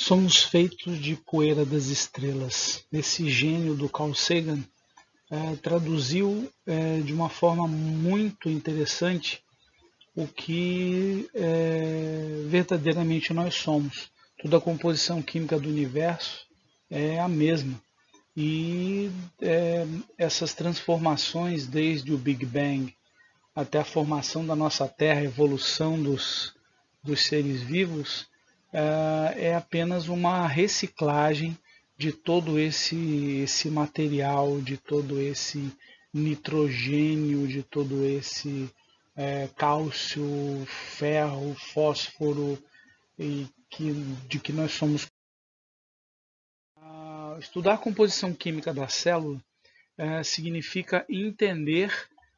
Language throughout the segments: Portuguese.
Somos feitos de poeira das estrelas. Esse gênio do Carl Sagan traduziu de uma forma muito interessante o que verdadeiramente nós somos. Toda a composição química do universo é a mesma. E essas transformações, desde o Big Bang até a formação da nossa Terra, a evolução dos seres vivos, é apenas uma reciclagem de todo esse material, de todo esse nitrogênio, de todo esse cálcio, ferro, fósforo, de que nós somos. Estudar a composição química da célula significa entender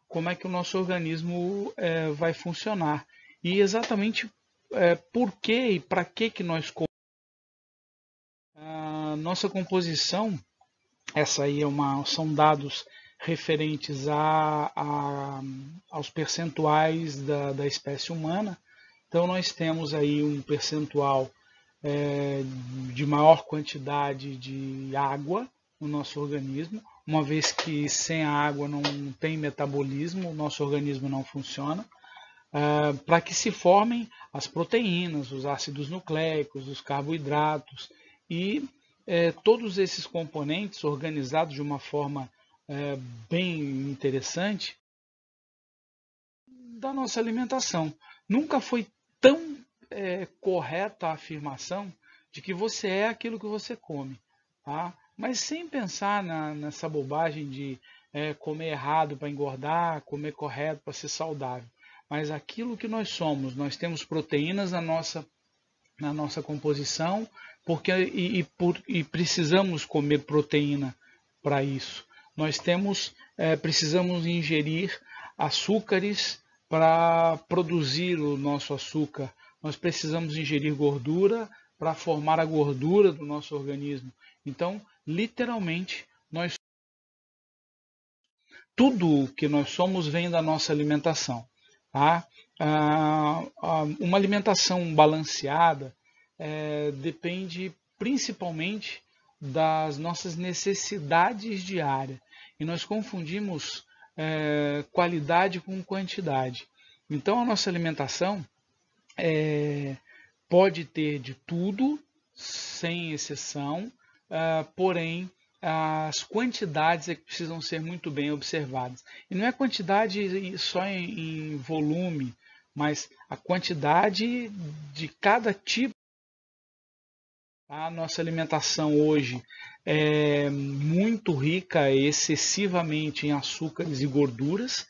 como é que o nosso organismo vai funcionar e exatamente por que e para que nós nossa composição, essa aí são dados referentes aos percentuais da espécie humana. Então nós temos aí um percentual de maior quantidade de água no nosso organismo, uma vez que sem a água não tem metabolismo, o nosso organismo não funciona, para que se formem as proteínas, os ácidos nucleicos, os carboidratos e todos esses componentes organizados de uma forma bem interessante da nossa alimentação. Nunca foi tão correta a afirmação de que você é aquilo que você come, tá? Mas sem pensar nessa bobagem de comer errado para engordar, comer correto para ser saudável. Mas aquilo que nós somos, nós temos proteínas na nossa composição, e precisamos comer proteína para isso. Nós precisamos ingerir açúcares para produzir o nosso açúcar. Nós precisamos ingerir gordura para formar a gordura do nosso organismo. Então, literalmente, tudo o que nós somos vem da nossa alimentação. Tá? Uma alimentação balanceada depende principalmente das nossas necessidades diárias. E nós confundimos qualidade com quantidade. Então, a nossa alimentação pode ter de tudo, sem exceção, porém, as quantidades que precisam ser muito bem observadas. E não é quantidade só em volume, mas a quantidade de cada tipo. A nossa alimentação hoje é muito rica, excessivamente em açúcares e gorduras.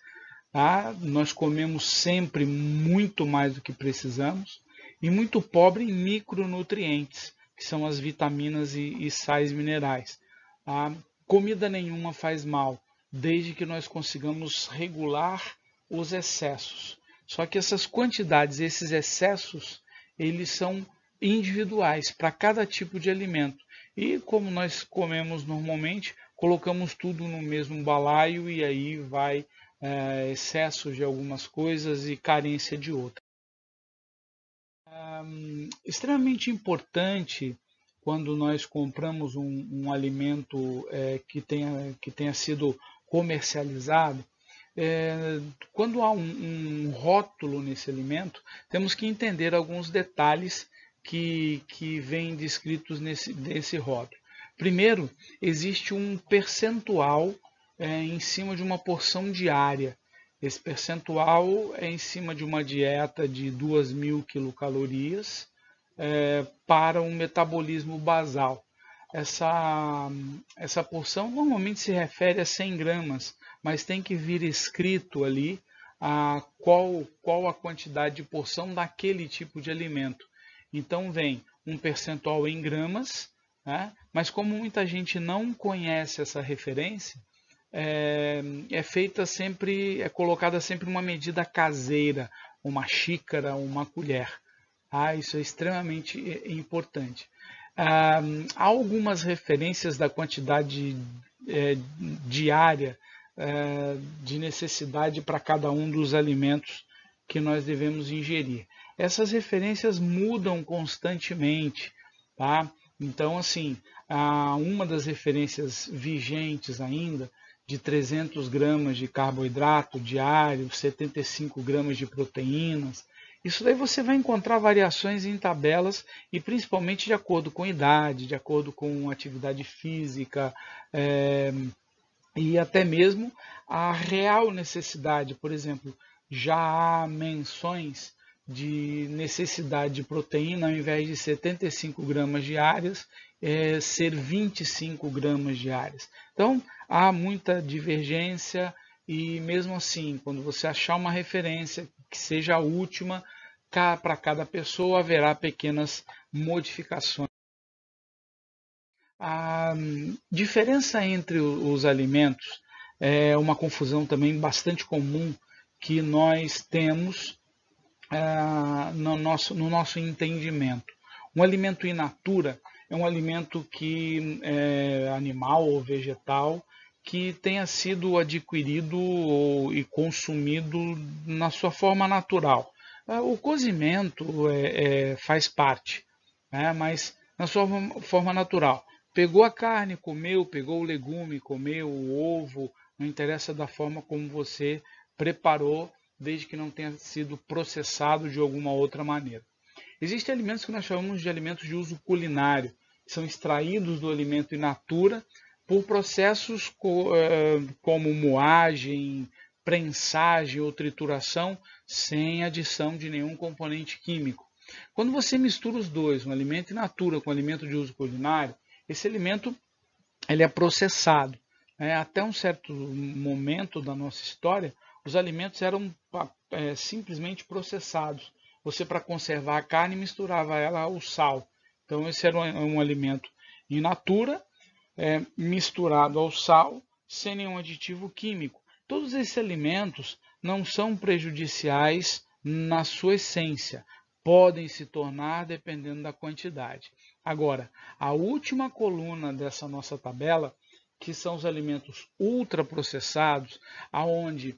Tá? Nós comemos sempre muito mais do que precisamos e muito pobre em micronutrientes, que são as vitaminas e sais minerais. Comida nenhuma faz mal, desde que nós consigamos regular os excessos. Só que essas quantidades, esses excessos, eles são individuais para cada tipo de alimento. E como nós comemos normalmente, colocamos tudo no mesmo balaio e aí vai excesso de algumas coisas e carência de outras. Extremamente importante quando nós compramos um alimento que tenha sido comercializado, quando há um rótulo nesse alimento, temos que entender alguns detalhes que vêm descritos nesse rótulo. Primeiro, existe um percentual em cima de uma porção diária. Esse percentual é em cima de uma dieta de 2.000 quilocalorias para um metabolismo basal. Essa porção normalmente se refere a 100 gramas, mas tem que vir escrito ali qual a quantidade de porção daquele tipo de alimento. Então vem um percentual em gramas, né? Mas como muita gente não conhece essa referência, é colocada sempre uma medida caseira, uma xícara, uma colher. Isso é extremamente importante. Há algumas referências da quantidade diária de necessidade para cada um dos alimentos que nós devemos ingerir. Essas referências mudam constantemente. tá? Então, assim, uma das referências vigentes ainda de 300 gramas de carboidrato diário, 75 gramas de proteínas. Isso daí você vai encontrar variações em tabelas e principalmente de acordo com idade, de acordo com atividade física, e até mesmo a real necessidade. Por exemplo, já há menções de necessidade de proteína, ao invés de 75 gramas diárias, ser 25 gramas diárias. Então, há muita divergência e, mesmo assim, quando você achar uma referência que seja a última, para cada pessoa haverá pequenas modificações. A diferença entre os alimentos é uma confusão também bastante comum que nós temos no nosso entendimento. Um alimento in natura é um alimento que é animal ou vegetal que tenha sido adquirido e consumido na sua forma natural. O cozimento faz parte, né, mas na sua forma natural. Pegou a carne, comeu, pegou o legume, comeu o ovo, não interessa da forma como você preparou, desde que não tenha sido processado de alguma outra maneira. Existem alimentos que nós chamamos de alimentos de uso culinário, que são extraídos do alimento in natura por processos como moagem, prensagem ou trituração, sem adição de nenhum componente químico. Quando você mistura os dois, um alimento in natura com um alimento de uso culinário, esse alimento ele é processado. Até um certo momento da nossa história, os alimentos eram simplesmente processados. Você, para conservar a carne, misturava ela ao sal. Então, esse era um alimento in natura, misturado ao sal, sem nenhum aditivo químico. Todos esses alimentos não são prejudiciais na sua essência. Podem se tornar dependendo da quantidade. Agora, a última coluna dessa nossa tabela, que são os alimentos ultraprocessados, aonde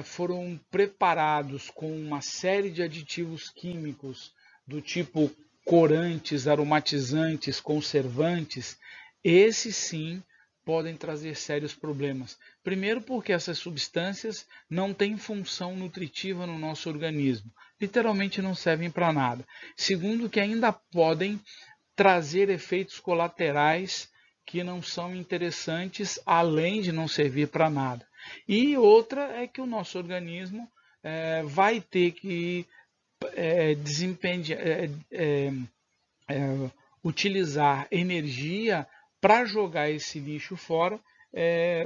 foram preparados com uma série de aditivos químicos do tipo corantes, aromatizantes, conservantes, esses sim podem trazer sérios problemas. Primeiro porque essas substâncias não têm função nutritiva no nosso organismo. Literalmente não servem para nada. Segundo que ainda podem trazer efeitos colaterais que não são interessantes, além de não servir para nada. E outra é que o nosso organismo vai ter que utilizar energia para jogar esse lixo fora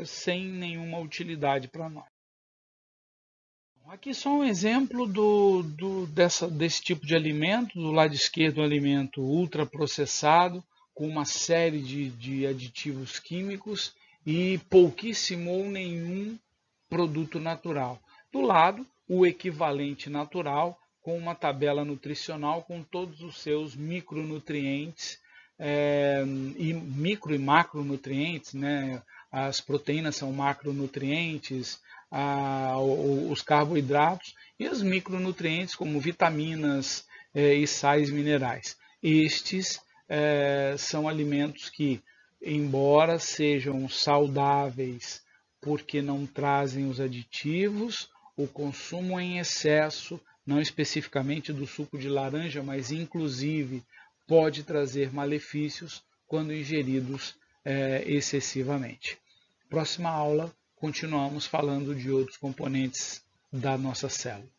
sem nenhuma utilidade para nós. Aqui só um exemplo desse tipo de alimento. Do lado esquerdo, um alimento ultraprocessado, com uma série de aditivos químicos e pouquíssimo ou nenhum produto natural. Do lado, o equivalente natural, com uma tabela nutricional com todos os seus micronutrientes e micro e macronutrientes, né? As proteínas são macronutrientes, os carboidratos e os micronutrientes como vitaminas e sais minerais. Estes são alimentos que, embora sejam saudáveis porque não trazem os aditivos, o consumo em excesso, não especificamente do suco de laranja, mas inclusive pode trazer malefícios quando ingeridos excessivamente. Próxima aula, continuamos falando de outros componentes da nossa célula.